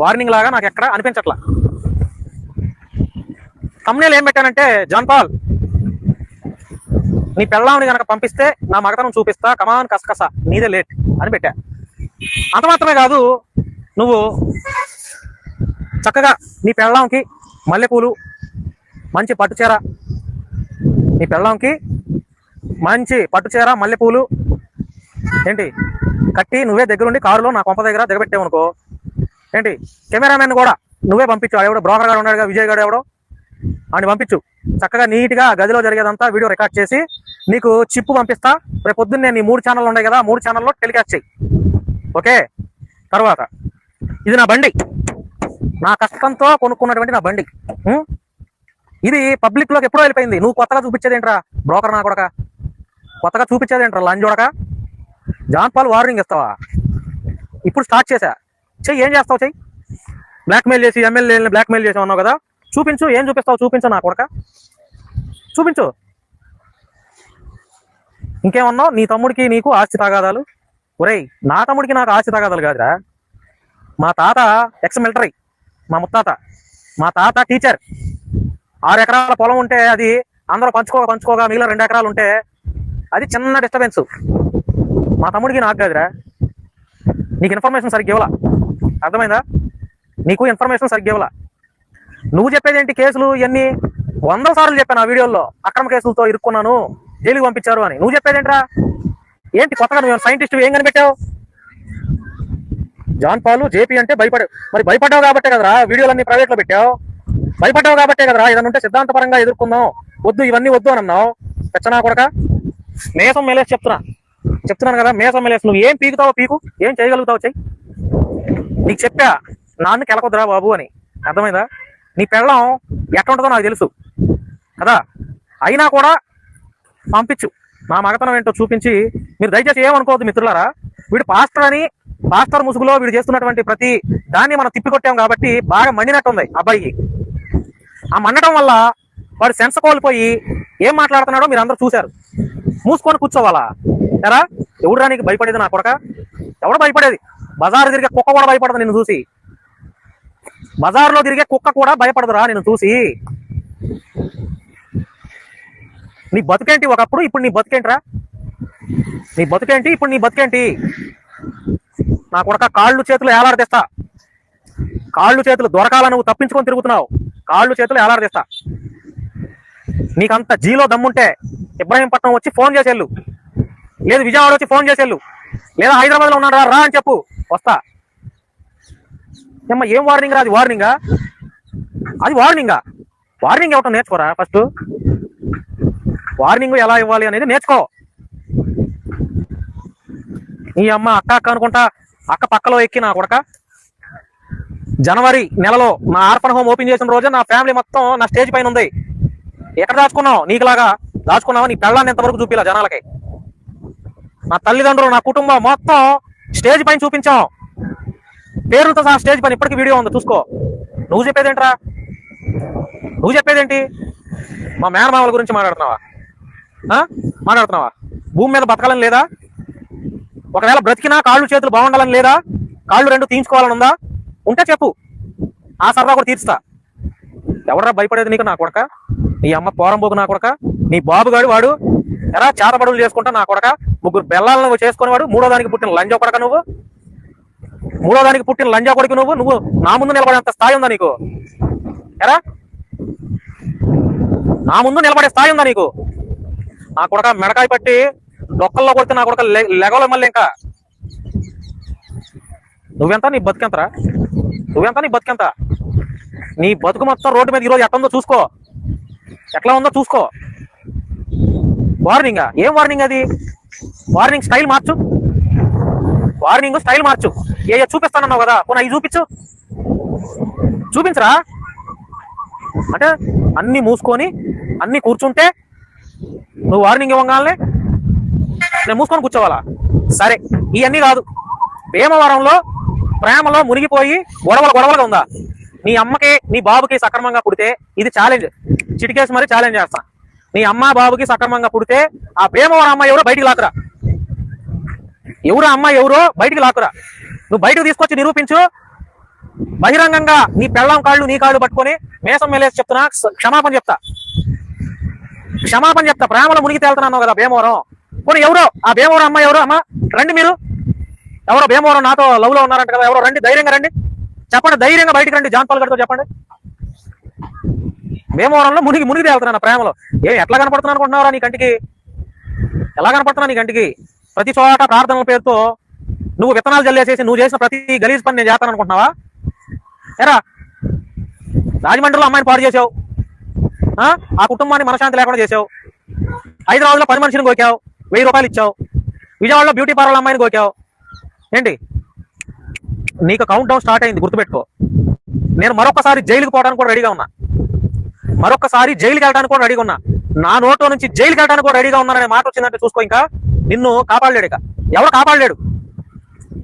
Warning లాగా నాకు ఎక్కడ అనిపించట్లా. తమ్మునేలు ఏం పెట్టానంటే, జాన్ పాల్ నీ పెళ్ళాంని కనుక పంపిస్తే నా మగతనం చూపిస్తా, కమాన్ కసకస నీదే లేట్ అని పెట్టా. అంత మాత్రమే కాదు, నువ్వు చక్కగా నీ పెళ్ళాంకి మల్లెపూలు, మంచి పట్టుచీర, నీ పెళ్ళాంకి మంచి పట్టుచీర మల్లెపూలు ఏంటి కట్టి నువ్వే దగ్గరుండి కారులో నా కొంప దగ్గర దిగబెట్టావనుకో, ఏంటి కెమెరామెన్ కూడా నువ్వే పంపించు. ఎవడో బ్రోకర్ గారు ఉన్నాడుగా, విజయ్ గారు ఎవడో అని పంపించు. చక్కగా నీట్గా గదిలో జరిగేదంతా వీడియో రికార్డ్ చేసి నీకు చిప్పు పంపిస్తా. రేపు పొద్దున్నే నీ 3 ఛానళ్ళు ఉన్నాయి కదా, 3 ఛానల్లో టెలికాస్ట్ చెయ్యి. ఓకే. తర్వాత ఇది నా బండి, నా కష్టంతో కొనుక్కున్నటువంటి నా బండి. ఇది పబ్లిక్ లోకి ఎప్పుడో వెళ్ళిపోయింది. నువ్వు కొత్తగా చూపించేదేంట్రా బ్రోకర్ నా కొడక, కొత్తగా చూపించేదేంట్రా లంజోడక. జాన్ పాల్ వార్నింగ్ ఇస్తావా? ఇప్పుడు స్టార్ట్ చేశా, చెయ్యి. ఏం చేస్తావు చెయ్యి. బ్లాక్మెయిల్ చేసి ఎమ్మెల్యేని బ్లాక్మెయిల్ చేసి ఉన్నావు కదా, చూపించు. ఏం చూపిస్తావు చూపించు నా కొడక, చూపించు. ఇంకేమన్నావు? నీ తమ్ముడికి నీకు ఆస్తి తగాదాలు. ఒరేయ్, నా తమ్ముడికి నాకు ఆస్తి తగాదాలు కాదురా. మా తాత ఎక్స్ మిలిటరీ, మా ముత్తాత. మా తాత టీచర్. 6 ఎకరాల పొలం ఉంటే అది అందరూ పంచుకోగా మిగిలిన 2 ఎకరాలు ఉంటే అది చిన్న డిస్టర్బెన్స్. మా తమ్ముడికి నాకు కాదురా. నీకు ఇన్ఫర్మేషన్ సరిగ్గా ఇవ్వాల, అర్థమైందా? నీకు ఇన్ఫర్మేషన్ సరిగ్గా ఇవ్వాల. నువ్వు చెప్పేది ఏంటి? కేసులు ఇవన్నీ 100 సార్లు చెప్పాను ఆ వీడియోల్లో. అక్రమ కేసులతో ఇరుక్కున్నాను, జైలుకి పంపించారు అని. నువ్వు చెప్పేదేంట్రా? ఏంటి కొత్తగా? నువ్వు సైంటిస్ట్ ఏం కనిపెట్టావు? జాన్ పాలు జేపీ అంటే భయపడావు. మరి భయపడ్డావు కాబట్టే కదరా వీడియోలన్నీ ప్రైవేట్ లో పెట్టావు. భయపడ్డావు కాబట్టే కదరా ఏదన్నా ఉంటే సిద్ధాంతపరంగా ఎదుర్కొందాం, వద్దు ఇవన్నీ వద్దు అని అన్నావు. పెచ్చనా కొడక, మేసం మెలేసి చెప్తున్నాను కదా, మేసం మెలేసి నువ్వు ఏం పీకుతావో పీకు, ఏం చేయగలుగుతావు చెయ్యి. నీకు చెప్పా నాన్ను కెలకొద్దురా బాబు అని, అర్థమైందా? నీ పెళ్ళం ఎట్లుంటుందో నాకు తెలుసు కదా, అయినా కూడా పంపించు. నా మగతనం ఏంటో చూపించి. మీరు దయచేసి ఏమనుకోవద్దు మిత్రులారా. వీడు పాస్టర్ ముసుగులో వీడు చేస్తున్నటువంటి ప్రతి దాన్ని మనం తిప్పికొట్టాం కాబట్టి బాగా మండినట్టుంది అబ్బాయికి. ఆ మండటం వల్ల వాడు సెన్స్ కోల్పోయి ఏం మాట్లాడుతున్నాడో మీరు అందరూ చూశారు. మూసుకొని కూర్చోవాలా ఎరా? ఎవడురా నీకు భయపడేది నా కొడక? ఎవడు భయపడేది? బజారు తిరిగే కుక్క కూడా భయపడదు నిన్ను చూసి. బజార్లో తిరిగే కుక్క కూడా భయపడదురా నిన్ను చూసి. నీ బతుకేంటి ఒకప్పుడు, ఇప్పుడు నీ బతుకేంట్రా? నీ బతుకేంటి ఇప్పుడు, నీ బతుకేంటి? నా కొడక కాళ్ళు చేతులు ఏలాడదీస్తా. కాళ్ళు చేతులు దొరకాలని నువ్వు తప్పించుకొని తిరుగుతున్నావు. కాళ్ళు చేతులు ఏలాడదీస్తా. నీకంత జీలో దమ్ముంటే ఇబ్రహీంపట్నం వచ్చి ఫోన్ చేసేళ్ళు, లేదు విజయవాడ వచ్చి ఫోన్ చేసేళ్ళు, లేదా హైదరాబాద్ లో ఉన్నాడు రా అని చెప్పు, వస్తా. ఏమ్మా ఏం వార్నింగ్ రా? అది వార్నింగా? అది వార్నింగా? వార్నింగ్ ఇవ్వటం నేర్చుకోరా ఫస్ట్. వార్నింగ్ ఎలా ఇవ్వాలి అనేది నేర్చుకో. నీ అమ్మ అక్క అనుకుంటా అక్క పక్కలో ఎక్కి నా కొడక. జనవరి నెలలో నా ఆర్ఫన్ హోమ్ ఓపెన్ చేసిన రోజే నా ఫ్యామిలీ మొత్తం నా స్టేజ్ పైన ఉంది. ఎక్కడ దాచుకున్నావు? నీకులాగా దాచుకున్నావా? నీ పెళ్ళాన్ని ఎంతవరకు చూపిలా జనాలకి? నా తల్లిదండ్రులు, నా కుటుంబం మొత్తం స్టేజ్ పైన చూపించాం, పేరుతో సహా స్టేజ్ పైన. ఇప్పటికీ వీడియో ఉంది, చూసుకో. నువ్వు చెప్పేదేంట్రా? నువ్వు చెప్పేదేంటి? మా మేనమామల గురించి మాట్లాడుతున్నావా? భూమి మీద బతకాలని లేదా? ఒకవేళ బ్రతికినా కాళ్ళు చేతులు బాగుండాలని లేదా? కాళ్ళు 2 తీయించుకోవాలని ఉందా? ఉంటే చెప్పు, ఆ సరదా కూడా తీర్చుతా. ఎవడరా భయపడేది నీకు నా కొడక? నీ అమ్మ పోరంబోకు నా కొడక. నీ బాబుగాడు వాడు ఎలా చేతబడులు చేసుకుంటా నా కొడక. 3 బెల్లాలను చేసుకునేవాడు. 3వ దానికి పుట్టిన లంజా కొడక నువ్వు. 3వ దానికి పుట్టిన లంజా కొడుకు నువ్వు నా ముందు నిలబడేంత స్థాయి ఉందా నీకు? ఎరా, నా ముందు నిలబడే స్థాయి ఉందా నీకు? నా కొడక మెడకాయ పట్టి డొక్కల్లో కొడితే నా కొడక లెగవలే మళ్ళీ. ఇంకా నువ్వెంత? నీ బతుకెంతరా? నువ్వెంత? నీ బతుకెంత? నీ బతుకు మొత్తం రోడ్డు మీద ఈరోజు ఎట్లా ఉందో చూసుకో, ఎట్లా ఉందో చూసుకో. వార్నింగా? ఏం వార్నింగ్ అది? వార్నింగ్ స్టైల్ మార్చు, వార్నింగ్ స్టైల్ మార్చు. ఏ చూపిస్తానన్నావు కదా, పోనీ అవి చూపించరా? అంటే అన్ని మూసుకొని అన్ని కూర్చుంటే నువ్వు వార్నింగ్ ఇవ్వగానే నేను మూసుకొని కూర్చోవాలా? సరే, ఇవన్నీ కాదు. భీమవరంలో ప్రేమలో మునిగిపోయి గొడవలుగా ఉందా? నీ అమ్మకి నీ బాబుకి సక్రమంగా పుడితే ఇది ఛాలెంజ్, చిటికేసి మరి ఛాలెంజ్ చేస్తా. నీ అమ్మ బాబుకి సక్రమంగా పుడితే ఆ భీమవరం అమ్మాయి ఎవరో బయటికి లాకురా. ఎవరో అమ్మాయి ఎవరో బయటికి లాకురా. నువ్వు బయటకు తీసుకొచ్చి నిరూపించు. బహిరంగంగా నీ పెళ్ళాం కాళ్ళు నీ కాళ్ళు పట్టుకొని మేసం మేలేసి చెప్తున్నా, క్షమాపణ చెప్తా. ప్రేమలో మునిగి తేలుతున్నాను కదా భీమవరం. పోనీ ఎవరో ఆ భీమవరం అమ్మ, ఎవరో అమ్మ రండి, మీరు ఎవరో భీమవరం నాతో లవ్ లో ఉన్నారంట కదా, ఎవరో రండి, ధైర్యంగా రండి, చెప్పండి, ధైర్యంగా బయటికి రండి, జాన్ పాల్ గడితో చెప్పండి. భీమవరంలో మునిగి తేలుతున్నాను ప్రేమలో. ఎట్లా కనపడుతున్నా అనుకుంటున్నారా నీ కంటికి? ఎలా కనపడుతున్నా నీ కంటికి? ప్రతి చోట ప్రార్థనల పేరుతో నువ్వు విత్తనాలు జల్లేసేసి నువ్వు చేసిన ప్రతి గలీజ్ పని నేను చేస్తాను అనుకుంటున్నావా? ఎరా రాజమండ్రిలో అమ్మాయిని పాడు చేసావు, ఆ కుటుంబాన్ని మనశాంతి లేకుండా చేసావు. హైదరాబాద్లో 10 మనిషిని గోకావు, 1000 రూపాయలు ఇచ్చావు. విజయవాడలో బ్యూటీ పార్లర్ అమ్మాయిని గోకావు. ఏంటి నీకు కౌంట్ డౌన్ స్టార్ట్ అయింది, గుర్తుపెట్టుకో. నేను మరొకసారి జైలుకి పోవడానికి కూడా రెడీగా ఉన్నా, మరొకసారి జైలుకి వెళ్ళడానికి కూడా రెడీగా ఉన్నా. నా నోట్లో నుంచి జైలుకి వెళ్ళడానికి కూడా రెడీగా ఉన్నాననే మాట వచ్చిందంటే చూసుకో, ఇంకా నిన్ను కాపాడలేడు. ఇక ఎవరు కాపాడలేడు.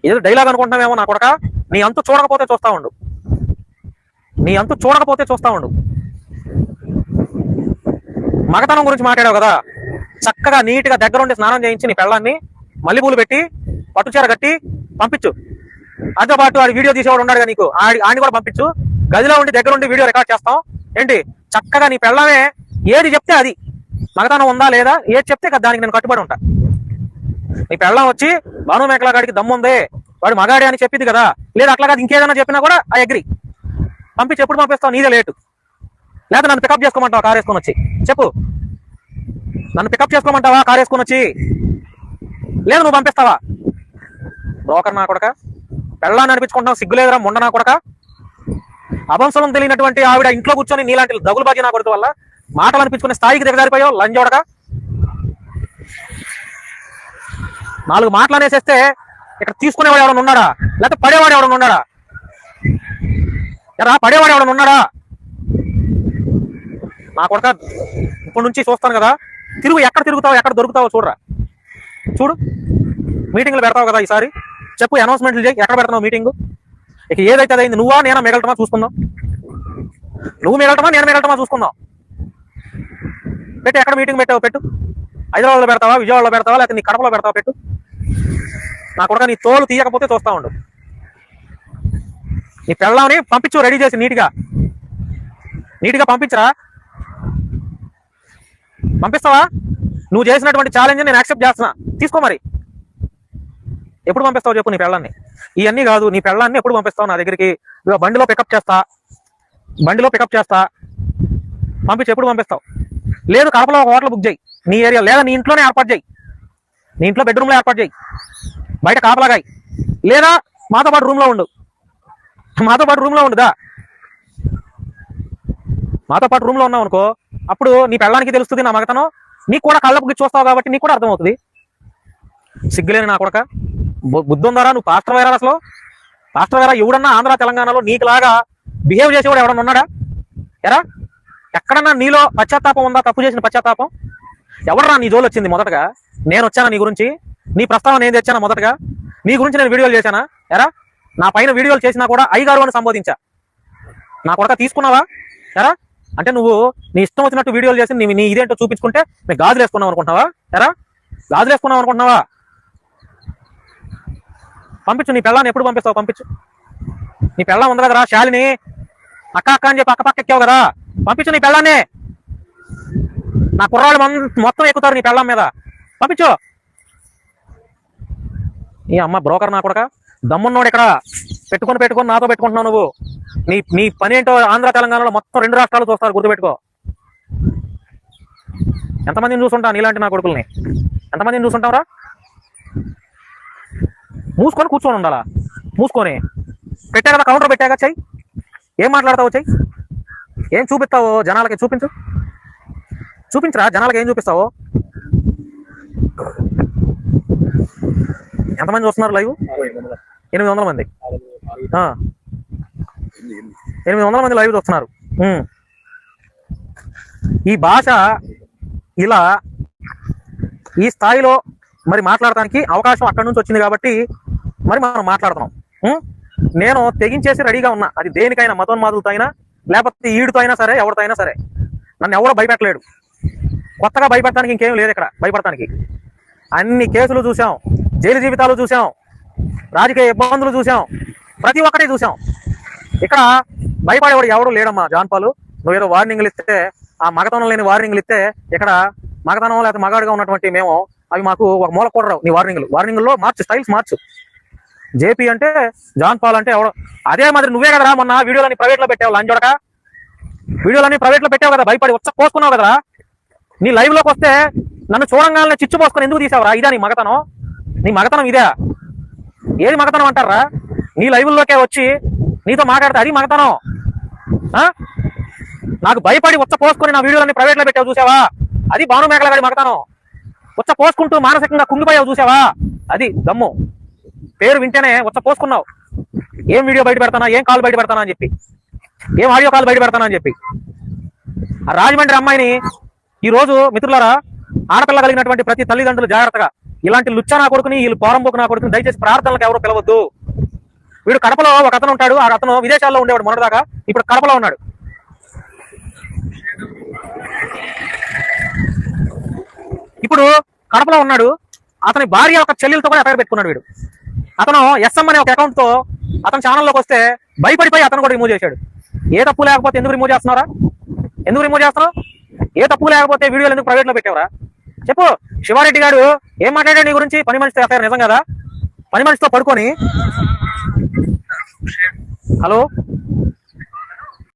ఏదో డైలాగ్ అనుకుంటున్నావేమో నా కొడక. నీ అంతు చూడకపోతే చూస్తా ఉండు. మగతనం గురించి మాట్లాడావు కదా, చక్కగా నీట్గా దగ్గరుండి స్నానం చేయించి నీ పెళ్ళాన్ని మల్లెపూలు పెట్టి పట్టుచీర కట్టి పంపించు. అదే పాటు ఆడి వీడియో తీసేవాడు ఉన్నాడుగా నీకు, ఆడిని కూడా పంపించు. గదిలో ఉండి దగ్గరుండి వీడియో రికార్డ్ చేస్తాం. ఏంటి చక్కగా నీ పెళ్ళమే ఏది చెప్తే అది, మగతనం ఉందా లేదా ఏది చెప్తే దానికి నేను కట్టుబడి ఉంటా. నీ పెళ్ళం వచ్చి భాను మేకలా గాడికి దమ్ముందే, వాడు మగాడే అని చెప్పింది కదా, లేదా అట్లా కాదు ఇంకేదైనా చెప్పినా కూడా ఐ అగ్రి. పంపించి ఎప్పుడు పంపిస్తావు? నీదే లేటు. లేదా నన్ను పికప్ చేసుకోమంటావా కార్ వేసుకొని వచ్చి? చెప్పు, నన్ను పికప్ చేసుకోమంటావా కార్ వేసుకొని వచ్చి? లేదు నువ్వు పంపిస్తావా? బ్రోకర్ నా కొడక, పెళ్ళాన్ని అనిపించుకుంటావు, సిగ్గులేదురా ముండ నా కొడక. అవంశం తెలియనటువంటి ఆవిడ ఇంట్లో కూర్చొని నీలాంటి దగులు బాజీ నా కొడుకు వల్ల మాటలు అనిపించుకునే స్థాయికి దిగజారిపోయావు లంజోడక. 4 మాటలు అనేసేస్తే ఇక్కడ తీసుకునేవాడు ఎవడన్నా ఉన్నాడా, లేకపోతే పడేవాడు ఎవడన్నా ఉన్నాడా? పడేవాడు ఎవడన్నా ఉన్నాడా? నా కొడక ఇప్పటి నుంచి చూస్తాను కదా, ఎక్కడ తిరుగుతావు, ఎక్కడ దొరుకుతావో చూడు. మీటింగ్లు పెడతావు కదా ఈసారి, చెప్పు, అనౌన్స్మెంట్లు చేయి, ఎక్కడ పెడతావు మీటింగ్? ఇక ఏదైతే అదైంది. నువ్వా నేనా మిగలటమా చూసుకుందాం. నువ్వు మిగలటమా నేను మిగలటమా చూసుకుందాం. ఎక్కడ మీటింగ్ పెట్టు. హైదరాబాద్లో పెడతావా, విజయవాడలో పెడతావా, లేకపోతే నీ కడపలో పెడతావా? పెట్టు. నా కొడక నీ తోలు తీయకపోతే చూస్తా ఉండు. నీ పెళ్ళామని పంపించు, రెడీ చేసి నీట్గా పంపించరా. పంపిస్తావా? నువ్వు చేసినటువంటి ఛాలెంజ్ నేను యాక్సెప్ట్ చేస్తున్నా, తీసుకో. మరి ఎప్పుడు పంపిస్తావు చెప్పు నీ పెళ్ళాన్ని? ఇవన్నీ కాదు, నీ పెళ్ళాన్ని ఎప్పుడు పంపిస్తావు నా దగ్గరికి? బండిలో పికప్ చేస్తా, పంపించి ఎప్పుడు పంపిస్తావు? లేదు కడపలో ఒక హోటల్ బుక్ చేయి నీ ఏరియా, లేదా నీ ఇంట్లోనే ఏర్పాటు చేయి, నీ ఇంట్లో బెడ్రూమ్లో ఏర్పాటు చేయి, బయట కాపలాగాయి, లేదా మాతో పాటు రూమ్లో ఉండుదా, మాతో పాటు రూమ్లో ఉన్నావు అనుకో, అప్పుడు నీ పెళ్ళానికి తెలుస్తుంది నా మగతనం, నీకు కూడా కళ్ళపుకి చూస్తావు కాబట్టి నీకు కూడా అర్థమవుతుంది. సిగ్గులేని నా కొడక, బుద్ధి ఉందారా? నువ్వు పాస్టర్ వేరా? అసలు పాస్టర్ వేరా? ఎవడన్నా ఆంధ్ర తెలంగాణలో నీకులాగా బిహేవ్ చేసేవాడు ఎవడన్నా ఉన్నాడా? ఎక్కడన్నా నీలో పశ్చాత్తాపం ఉందా? తప్పు చేసిన పశ్చాత్తాపం? ఎవడన్నా నీ జోలు వచ్చింది? మొదటగా నేను వచ్చానా నీ గురించి? నీ ప్రస్తావన నేను తెచ్చానా? మొదటగా నీ గురించి నేను వీడియోలు చేశానా? నా పైన వీడియోలు చేసినా కూడా అయ్యగారు అని సంబోధించా. నా కొడక తీసుకున్నావా? అంటే నువ్వు నీ ఇష్టం వచ్చినట్టు వీడియోలు చేసి నీ ఇదేంటో చూపించుకుంటే నేను గాజులు వేసుకున్నావు అనుకుంటున్నావా? పంపించు. నీ పెళ్ళాన్ని ఎప్పుడు పంపిస్తావు? పంపించు. నీ పెళ్ళం ఉంది కదరా శాలిని, అక్క అని చెప్పి పక్క ఎక్కావు కదా, పంపించు నీ పెళ్ళాన్ని. నా కుర్రాళ్ళు మొత్తం ఎక్కుతారు నీ పెళ్ళం మీద, పంపించు. ఈ అమ్మ బ్రోకర్ నా కొడక, దమ్మున్నోడు ఇక్కడ పెట్టుకొని నాతో పెట్టుకుంటున్నావు నువ్వు. నీ పని ఏంటో ఆంధ్ర తెలంగాణలో మొత్తం 2 రాష్ట్రాలు చూస్తారు, గుర్తుపెట్టుకో. ఎంతమందిని చూసుంటా నీలాంటి నా కొడుకుల్ని? ఎంతమందిని చూసుంటావురా? మూసుకొని కూర్చొని ఉండాలా? మూసుకొని పెట్టా కదా, కౌంటర్ పెట్టాక చెయ్యి. ఏం మాట్లాడతావు? చెయ్యి. ఏం చూపిస్తావు జనాలకి? చూపించరా జనాలకి ఏం చూపిస్తావు? ఎంతమంది చూస్తున్నారు లైవ్? 800 మంది. 800 మంది లైవ్ చూస్తున్నారు. ఈ భాష ఇలా ఈ స్థాయిలో మరి మాట్లాడటానికి అవకాశం అక్కడి నుంచి వచ్చింది కాబట్టి మరి మనం మాట్లాడుతున్నాం. నేను తెగించేసి రెడీగా ఉన్నా, అది దేనికైనా, మతోన్మాదులతో అయినా లేకపోతే ఈడుతో అయినా సరే, ఎవరితో అయినా సరే. నన్ను ఎవరో భయపెట్టలేడు. కొత్తగా భయపెట్టడానికి ఇంకేం లేదు ఇక్కడ. భయపడటానికి అన్ని కేసులు చూసాం, జైలు జీవితాలు చూసాం, రాజకీయ ఇబ్బందులు చూసాం, ప్రతి ఒక్కటి చూసాం. ఇక్కడ భయపడేవాడు ఎవడు లేడమ్మా జాన్ పాలు. నువ్వేదో వార్నింగ్లు ఇస్తే, ఆ మగతనం లేని వార్నింగ్లు ఇస్తే ఇక్కడ మగతనం లేకపోతే మగాడుగా ఉన్నటువంటి మేము అవి మాకు ఒక మూల కూడరావు. నీ వార్నింగ్లో మార్చు, స్టైల్స్ మార్చు. జేపీ అంటే జాన్ పాల్ అంటే ఎవడో. అదే మాదిరి నువ్వే కదరా మొన్న వీడియోలన్నీ ప్రైవేట్ లో పెట్టావు, లంజోడక. వీడియోలన్నీ ప్రైవేట్ లో పెట్టావు కదా, భయపడి వచ్చ పోసుకున్నావు కదరా. నీ లైవ్ లోకి వస్తే నన్ను చూడంగానే చిచ్చు పోసుకొని ఎందుకు తీసావురా? ఇదా నీ మగతనం? నీ మగతనం ఇదే? ఏది మగతనం అంటారా? నీ లైవ్లోకే వచ్చి నీతో మాట్లాడితే అది మగతనం? నాకు భయపడి ఉచ్చ పోసుకొని నా వీడియోలన్నీ ప్రైవేట్ లో పెట్టావు చూసావా? అది భాను మేకలగాడి మగతనం. ఉచ్చ పోసుకుంటూ మానసికంగా కుంగిపోయావు చూసావా? అది దమ్ము. పేరు వింటేనే ఉచ్చ పోసుకున్నావు. ఏం వీడియో బయట పెడతానా, ఏం కాల్ బయట పెడతానా అని చెప్పి, ఏం ఆడియో కాల్ బయట పెడతానా అని చెప్పి. ఆ రాజమండ్రి అమ్మాయిని ఈ రోజు మిత్రులారా, ఆడపిల్ల కలిగినటువంటి ప్రతి తల్లిదండ్రులు జాగ్రత్తగా, ఇలాంటి లుచ్చా నా కొడుకుని, వీళ్ళు పోరంబోకు నా కొడుకుని దయచేసి ప్రార్థనలకు ఎవరు పిలవద్దు. వీడు కడపలో ఒక అతను ఉంటాడు, ఆ అతను విదేశాల్లో ఉండేవాడు మొన్నటిదాకా, ఇప్పుడు కడపలో ఉన్నాడు. ఇప్పుడు కడపలో ఉన్నాడు. అతని భార్య ఒక చెల్లెలతో కూడా అఫైర్ పెట్టుకున్నాడు వీడు. అతను ఎస్ఎం అనే ఒక అకౌంట్ తో అతని ఛానల్లోకి వస్తే భయపడిపోయి అతను కూడా రిమూవ్ చేశాడు. ఏ తప్పు లేకపోతే ఎందుకు రిమూవ్ చేస్తున్నారా? ఎందుకు రిమూవ్ చేస్తున్నావు? ఏ తప్పు లేకపోతే వీడియోలు ఎందుకు ప్రైవేట్ లో పెట్టావరా? చెప్పు. శివారెడ్డి గారు ఏం మాట్లాడాడు నీ గురించి? పని మనిషితో అఫైర్ నిజం కదా? పని మనిషితో పడుకొని, హలో